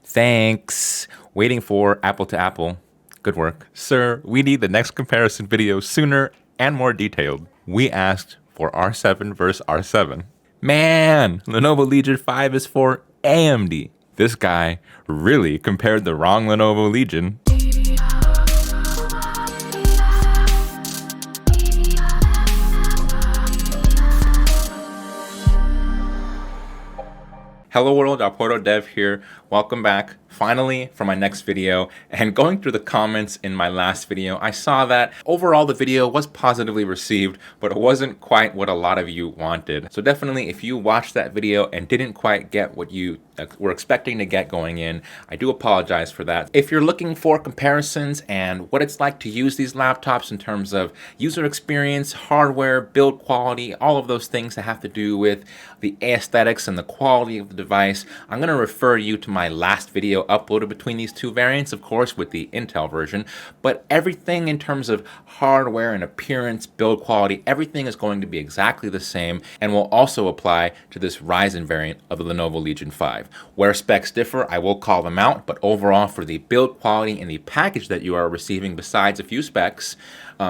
Thanks. Waiting for Apple to Apple. Good work. Sir, we need the next comparison video sooner and more detailed. We asked for R7 versus R7. Man, Lenovo Legion 5 is for AMD. This guy really compared the wrong Lenovo Legion. Hello world, Alporto Dev here. Welcome back, finally, for my next video. And going through the comments in my last video, I saw that overall the video was positively received, but it wasn't quite what a lot of you wanted. So definitely, if you watched that video and didn't quite get what you were expecting to get going in, I do apologize for that. If you're looking for comparisons and what it's like to use these laptops in terms of user experience, hardware, build quality, all of those things that have to do with the aesthetics and the quality of the device, I'm going to refer you to my last video uploaded between these two variants, of course, with the Intel version. But everything in terms of hardware and appearance, build quality, everything is going to be exactly the same and will also apply to this RYZEN variant of the Lenovo Legion 5. Where specs differ, I will call them out, but overall for the build quality and the package that you are receiving besides a few specs,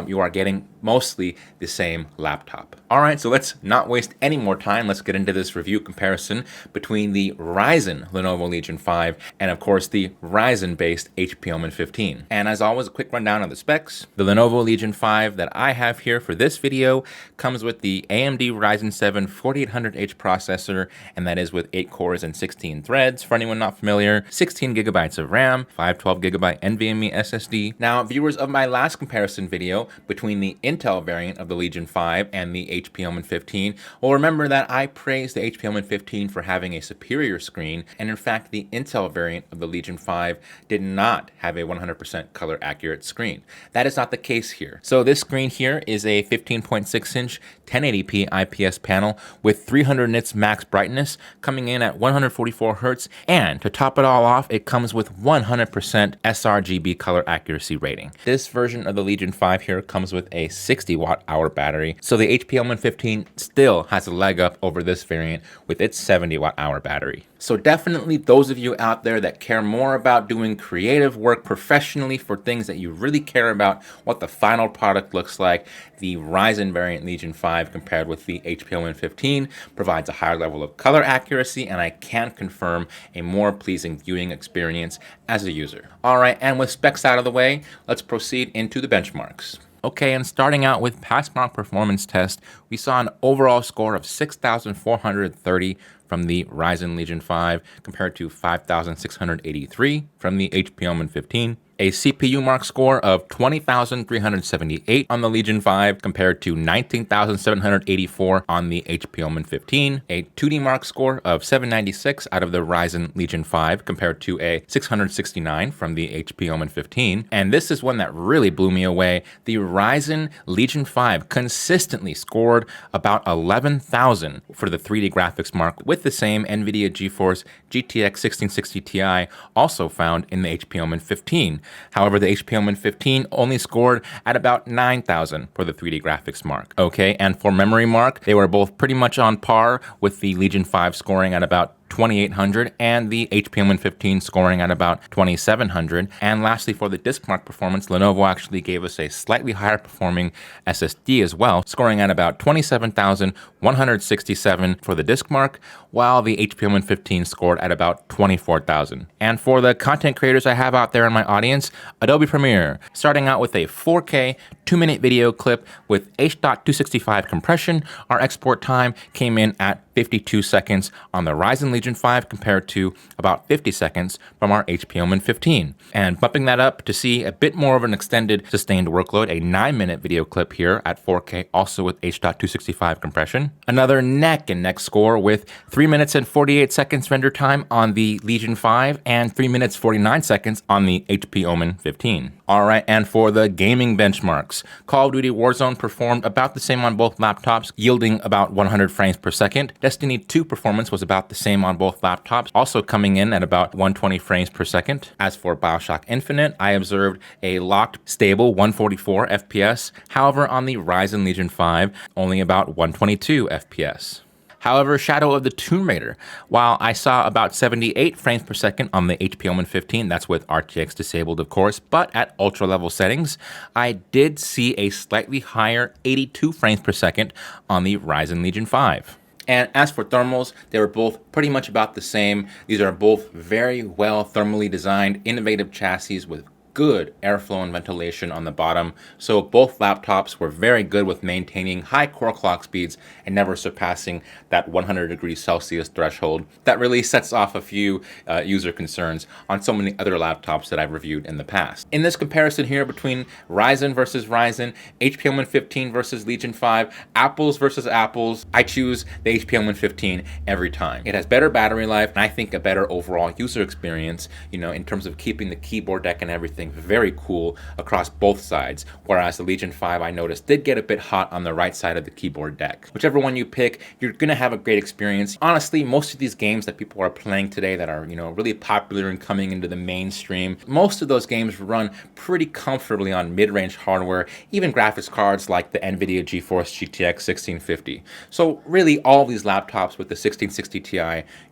you are getting mostly the same laptop. All right, so let's not waste any more time. Let's get into this review comparison between the RYZEN Lenovo Legion 5 and of course the RYZEN-based HP Omen 15. And as always, a quick rundown of the specs. The Lenovo Legion 5 that I have here for this video comes with the AMD Ryzen 7 4800H processor, and that is with 8 cores and 16 threads. For anyone not familiar, 16 gigabytes of RAM, 512GB NVMe SSD. Now, viewers of my last comparison video between the Intel variant of the Legion 5 and the HP Omen 15 will remember that I praised the HP Omen 15 for having a superior screen, and in fact the Intel variant of the Legion 5 did not have a 100% color accurate screen. That is not the case here. So this screen here is a 15.6 inch 1080p IPS panel with 300 nits max brightness, coming in at 144 Hz, and to top it all off, it comes with 100% sRGB color accuracy rating. This version of the Legion 5 here comes with a 60 watt-hour battery, so the HP Omen 15 still has a leg up over this variant with its 70 watt-hour battery. So definitely those of you out there that care more about doing creative work professionally for things that you really care about what the final product looks like, the RYZEN variant Legion 5 compared with the HP Omen 15 provides a higher level of color accuracy, and I can confirm a more pleasing viewing experience as a user. All right, and with specs out of the way, let's proceed into the benchmarks. Okay, and starting out with pass-mark performance test, we saw an overall score of 6,430 from the RYZEN Legion 5 compared to 5,683 from the HP Omen 15. A CPU mark score of 20,378 on the Legion 5 compared to 19,784 on the HP Omen 15. A 2D mark score of 796 out of the RYZEN Legion 5 compared to a 669 from the HP Omen 15. And this is one that really blew me away. The RYZEN Legion 5 consistently scored about 11,000 for the 3D graphics mark with the same NVIDIA GeForce GTX 1660 Ti also found in the HP Omen 15. However, the HP Omen 15 only scored at about 9,000 for the 3D graphics mark. Okay, and for memory mark, they were both pretty much on par, with the Legion 5 scoring at about 2,800 and the HP Omen 15 scoring at about 2,700. And lastly, for the disk mark performance, Lenovo actually gave us a slightly higher performing SSD as well, scoring at about 27,167 for the disk mark, while the HP Omen 15 scored at about 24,000. And for the content creators I have out there in my audience, Adobe Premiere, starting out with a 4K 2-minute video clip with H.265 compression, our export time came in at 52 seconds on the RYZEN Legion 5 compared to about 50 seconds from our HP Omen 15. And bumping that up to see a bit more of an extended sustained workload, a 9-minute video clip here at 4K, also with H.265 compression. Another neck and neck score with 3 minutes and 48 seconds render time on the Legion 5 and 3 minutes 49 seconds on the HP Omen 15. All right, and for the gaming benchmarks, Call of Duty Warzone performed about the same on both laptops, yielding about 100 frames per second. Destiny 2 performance was about the same on both laptops, also coming in at about 120 frames per second. As for BioShock Infinite, I observed a locked, stable 144 FPS. However, on the RYZEN Legion 5, only about 122 FPS. However, Shadow of the Tomb Raider, while I saw about 78 frames per second on the HP Omen 15, that's with RTX disabled of course, but at ultra level settings, I did see a slightly higher 82 frames per second on the Ryzen Legion 5. And as for thermals, they were both pretty much about the same. These are both very well thermally designed, innovative chassis with good airflow and ventilation on the bottom. So both laptops were very good with maintaining high core clock speeds and never surpassing that 100 degrees Celsius threshold. That really sets off a few user concerns on so many other laptops that I've reviewed in the past. In this comparison here between Ryzen versus Ryzen, HP Omen 15 versus Legion 5, apples versus apples, I choose the HP Omen 15 every time. It has better battery life and I think a better overall user experience, you know, in terms of keeping the keyboard deck and everything very cool across both sides, whereas the Legion 5 I noticed did get a bit hot on the right side of the keyboard deck. Whichever one you pick, you're gonna have a great experience. Honestly, most of these games that people are playing today that are, you know, really popular and coming into the mainstream, most of those games run pretty comfortably on mid-range hardware, even graphics cards like the NVIDIA GeForce GTX 1650. So really all these laptops with the 1660 Ti,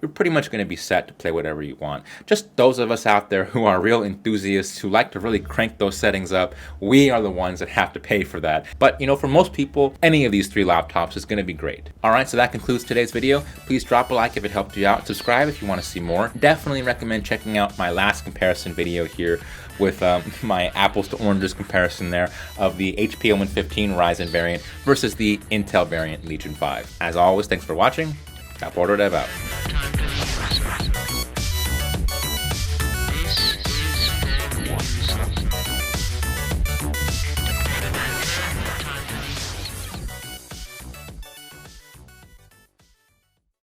you're pretty much gonna be set to play whatever you want. Just those of us out there who are real enthusiasts who like to really crank those settings up, we are the ones that have to pay for that. But you know, for most people, any of these three laptops is going to be great. All right, so that concludes today's video. Please drop a like if it helped you out. Subscribe if you want to see more. Definitely recommend checking out my last comparison video here with my apples to oranges comparison there of the HP Omen 15 Ryzen variant versus the Intel variant Legion 5. As always, thanks for watching. Dev out.